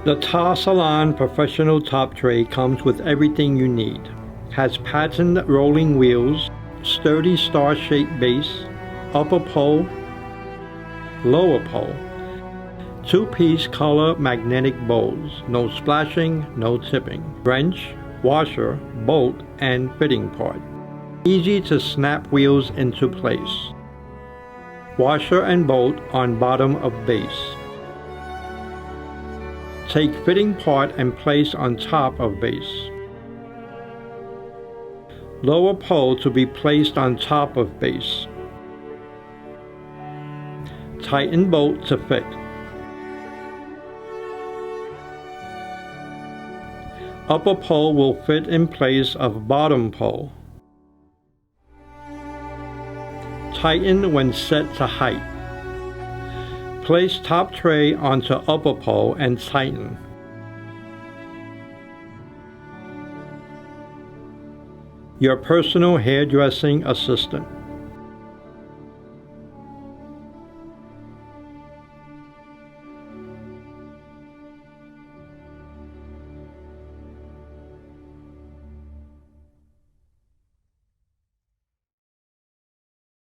The TASALON professional top tray comes with everything you need. Has patent rolling wheels, sturdy star-shaped base, upper pole, lower pole, two-piece color magnetic bowls, no splashing, no tipping, wrench, washer, bolt, and fitting part. Easy to snap wheels into place. Washer and bolt on bottom of base. Take fitting part and place on top of base. Lower pole to be placed on top of base. Tighten bolt to fit. Upper pole will fit in place of bottom pole. Tighten when set to height. Place top tray onto upper pole and tighten. Your personal hairdressing assistant.